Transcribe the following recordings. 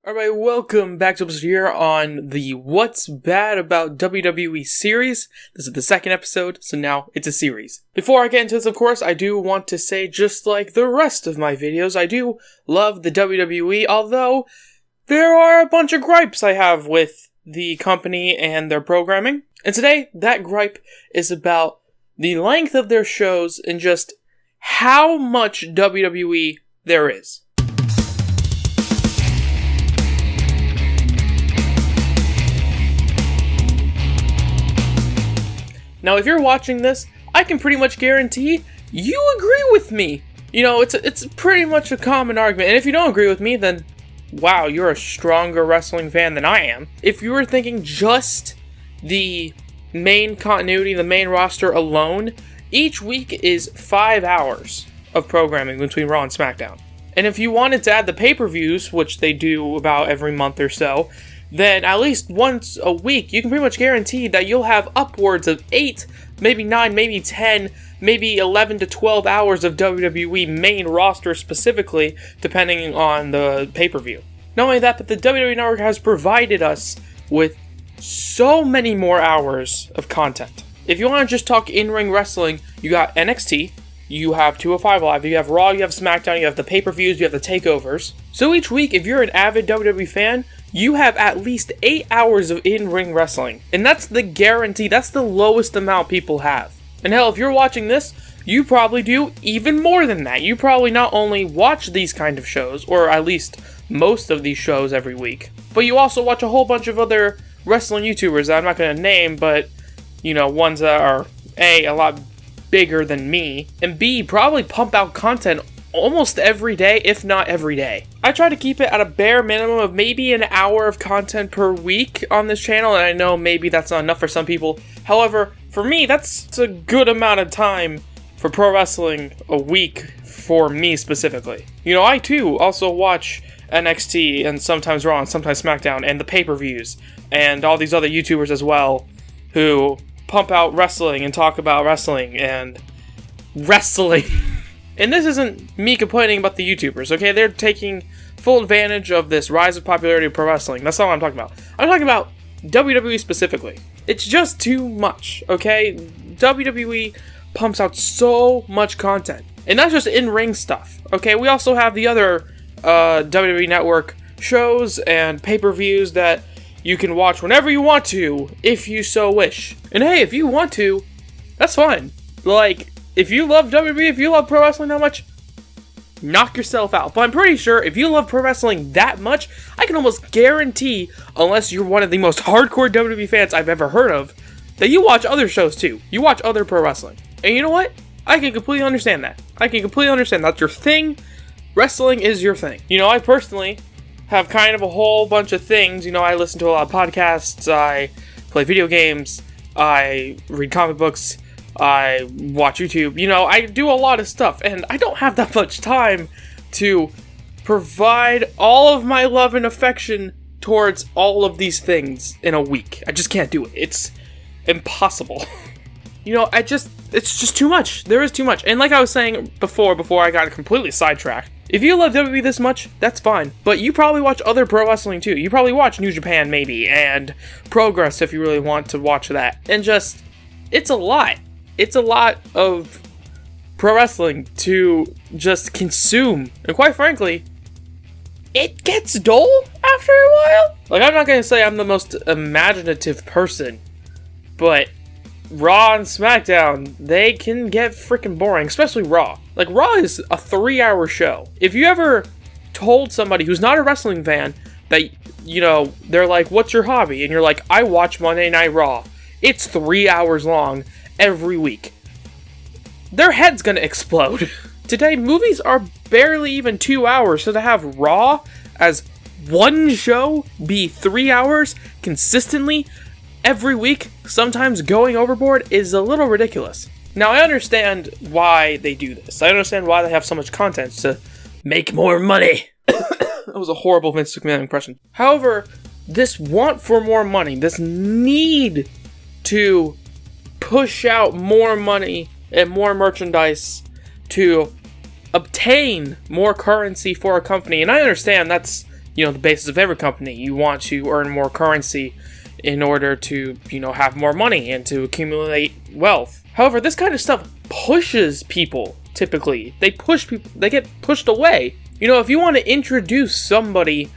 Alright, welcome back to episode here on the What's Bad About WWE series. This is the second episode, so now it's a series. Before I get into this, of course, I do want to say, just like the rest of my videos, I do love the WWE, although there are a bunch of gripes I have with the company and their programming. And today, that gripe is about the length of their shows and just how much WWE there is. Now, if you're watching this, I can pretty much guarantee you agree with me. You know, it's pretty much a common argument. And if you don't agree with me, then wow, you're a stronger wrestling fan than I am. If you were thinking just the main continuity, the main roster alone, each week is 5 hours of programming between Raw and SmackDown. And if you wanted to add the pay-per-views, which they do about every month or so, then at least once a week, you can pretty much guarantee that you'll have upwards of 8, maybe 9, maybe 10, maybe 11 to 12 hours of WWE main roster specifically, depending on the pay-per-view. Not only that, but the WWE Network has provided us with so many more hours of content. If you want to just talk in-ring wrestling, you got NXT, you have 205 Live, you have Raw, you have SmackDown, you have the pay-per-views, you have the takeovers. So each week, if you're an avid WWE fan, you have at least 8 hours of in-ring wrestling. And that's the guarantee, that's the lowest amount people have. And hell, if you're watching this, you probably do even more than that. You probably not only watch these kind of shows, or at least most of these shows every week, but you also watch a whole bunch of other wrestling YouTubers that I'm not going to name, but, you know, ones that are A lot bigger than me, and B, probably pump out content almost every day, if not every day. I try to keep it at a bare minimum of maybe an hour of content per week on this channel, and I know maybe that's not enough for some people. However, for me, that's a good amount of time for pro wrestling a week for me specifically. You know, I too also watch NXT and sometimes Raw and sometimes SmackDown and the pay-per-views and all these other YouTubers as well who pump out wrestling and talk about wrestling and wrestling. And this isn't me complaining about the YouTubers, okay? They're taking full advantage of this rise of popularity of pro wrestling. That's not what I'm talking about. I'm talking about WWE specifically. It's just too much, okay? WWE pumps out so much content. And that's just in-ring stuff, okay? We also have the other WWE Network shows and pay-per-views that you can watch whenever you want to, if you so wish. And hey, if you want to, that's fine. Like, if you love WWE, if you love pro wrestling that much, knock yourself out. But I'm pretty sure if you love pro wrestling that much, I can almost guarantee, unless you're one of the most hardcore WWE fans I've ever heard of, that you watch other shows too. You watch other pro wrestling. And you know what? I can completely understand that. I can completely understand that's your thing. Wrestling is your thing. You know, I personally have kind of a whole bunch of things. You know, I listen to a lot of podcasts, I play video games, I read comic books, I watch YouTube. You know, I do a lot of stuff, and I don't have that much time to provide all of my love and affection towards all of these things in a week. I just can't do it. It's impossible. You know, it's just too much. There is too much. And like I was saying before I got completely sidetracked, if you love WWE this much, that's fine. But you probably watch other pro wrestling too. You probably watch New Japan maybe, and Progress if you really want to watch that. And just, it's a lot. It's a lot of pro wrestling to just consume. And quite frankly, it gets dull after a while. Like, I'm not going to say I'm the most imaginative person, but Raw and SmackDown, they can get freaking boring, especially Raw. Like, Raw is a 3-hour show. If you ever told somebody who's not a wrestling fan that, you know, they're like, what's your hobby? And you're like, I watch Monday Night Raw. It's 3 hours long every week. Their head's gonna explode. Today, movies are barely even 2 hours, so to have Raw as one show be 3 hours consistently every week, sometimes going overboard, is a little ridiculous. Now, I understand why they do this. I understand why they have so much content, to make more money. That was a horrible Vince McMahon impression. However, this want for more money, this need to push out more money and more merchandise to obtain more currency for a company, and I understand that's the basis of every company. You want to earn more currency in order to, have more money and to accumulate wealth. However, this kind of stuff pushes people, typically. They get pushed away. If you want to introduce somebody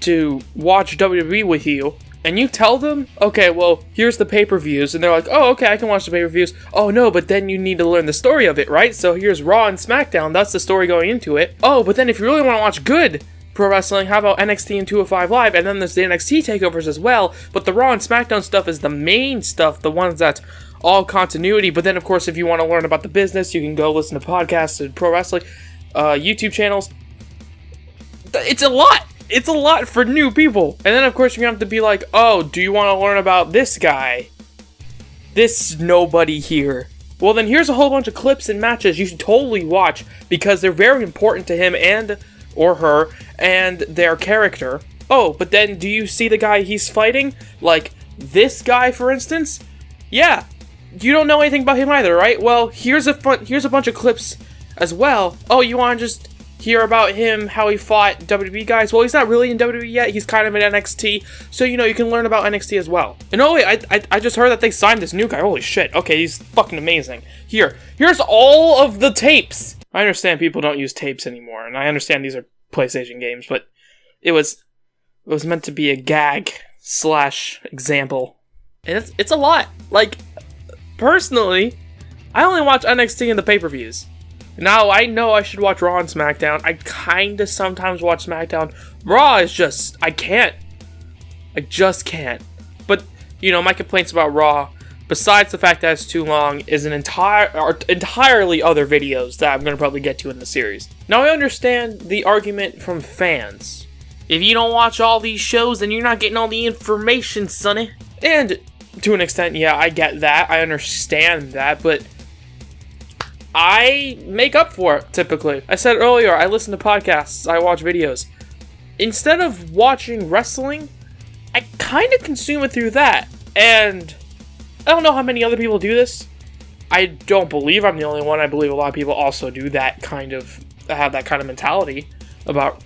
to watch WWE with you, and you tell them, okay, well, here's the pay-per-views, and they're like, oh, okay, I can watch the pay-per-views. Oh, no, but then you need to learn the story of it, right? So here's Raw and SmackDown, that's the story going into it. Oh, but then if you really want to watch good pro wrestling, how about NXT and 205 Live? And then there's the NXT takeovers as well, but the Raw and SmackDown stuff is the main stuff, the ones that's all continuity. But then, of course, if you want to learn about the business, you can go listen to podcasts and pro wrestling, YouTube channels. It's a lot. It's a lot for new people. And then, of course, you're going to have to be like, oh, do you want to learn about this guy? This nobody here. Well, then here's a whole bunch of clips and matches you should totally watch because they're very important to him and or her and their character. Oh, but then do you see the guy he's fighting? Like, this guy, for instance? Yeah. You don't know anything about him either, right? Well, here's a bunch of clips as well. Oh, you want to just hear about him, how he fought WWE guys? Well, he's not really in WWE yet. He's kind of in NXT. So, you can learn about NXT as well. And oh wait, I just heard that they signed this new guy. Holy shit. Okay, he's fucking amazing. Here's all of the tapes. I understand people don't use tapes anymore, and I understand these are PlayStation games, but it was meant to be a gag / example. And it's a lot. Like, personally, I only watch NXT in the pay-per-views. Now, I know I should watch Raw and SmackDown. I kinda sometimes watch SmackDown. Raw is just, I can't. I just can't. But, my complaints about Raw, besides the fact that it's too long, is entirely other videos that I'm gonna probably get to in the series. Now, I understand the argument from fans. If you don't watch all these shows, then you're not getting all the information, sonny. And, to an extent, yeah, I get that. I understand that, but I make up for it, typically. I said earlier, I listen to podcasts, I watch videos. Instead of watching wrestling, I kind of consume it through that. And I don't know how many other people do this. I don't believe I'm the only one. I believe a lot of people also do that have that kind of mentality about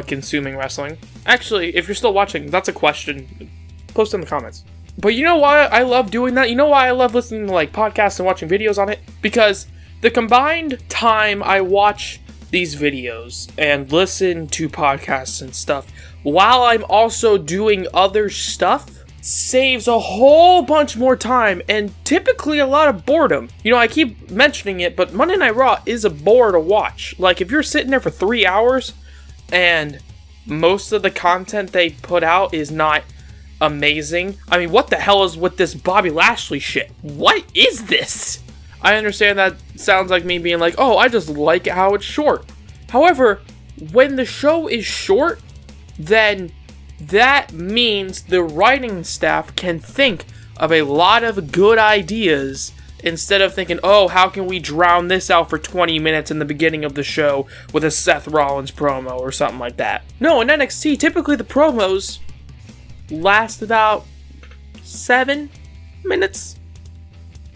consuming wrestling. Actually, if you're still watching, that's a question. Post in the comments. But you know why I love doing that? You know why I love listening to podcasts and watching videos on it? Because the combined time I watch these videos and listen to podcasts and stuff while I'm also doing other stuff saves a whole bunch more time and typically a lot of boredom. I keep mentioning it, but Monday Night Raw is a bore to watch. Like, if you're sitting there for 3 hours and most of the content they put out is not amazing. I mean, what the hell is with this Bobby Lashley shit? What is this? I understand that sounds like me being like, oh, I just like how it's short. However, when the show is short, then that means the writing staff can think of a lot of good ideas instead of thinking, oh, how can we drown this out for 20 minutes in the beginning of the show with a Seth Rollins promo or something like that. No, in NXT, typically the promos last about 7 minutes,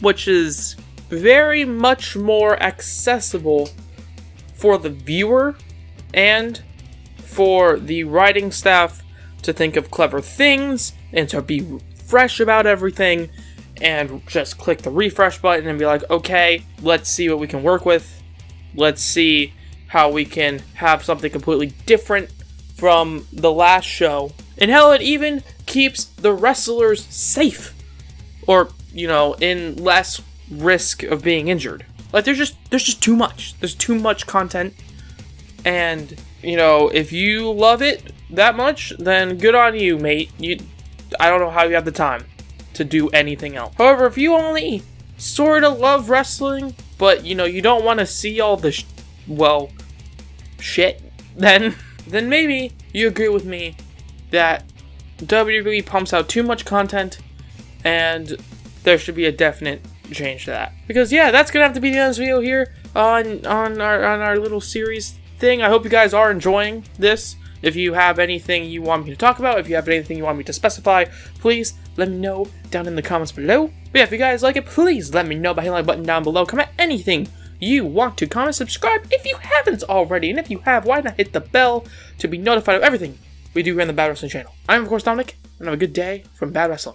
which is very much more accessible for the viewer and for the writing staff to think of clever things and to be fresh about everything and just click the refresh button and be like, okay, let's see what we can work with. Let's see how we can have something completely different from the last show. And hell, it even keeps the wrestlers safe. Or, in less risk of being injured. Like, there's just too much. There's too much content. And, if you love it that much, then good on you, mate. I don't know how you have the time to do anything else. However, if you only sort of love wrestling, but, you don't want to see all the, shit, then maybe you agree with me that WWE pumps out too much content, and there should be a definite change to that. Because yeah, that's gonna have to be the end of this video here on our little series thing. I hope you guys are enjoying this. If you have anything you want me to talk about, if you have anything you want me to specify, please let me know down in the comments below. But yeah, if you guys like it, please let me know by hitting the like button down below. Comment anything you want to. Comment, subscribe if you haven't already, and if you have, why not hit the bell to be notified of everything we do here on the Bad Wrestling channel. I'm, of course, Dominic, and have a good day from Bad Wrestling.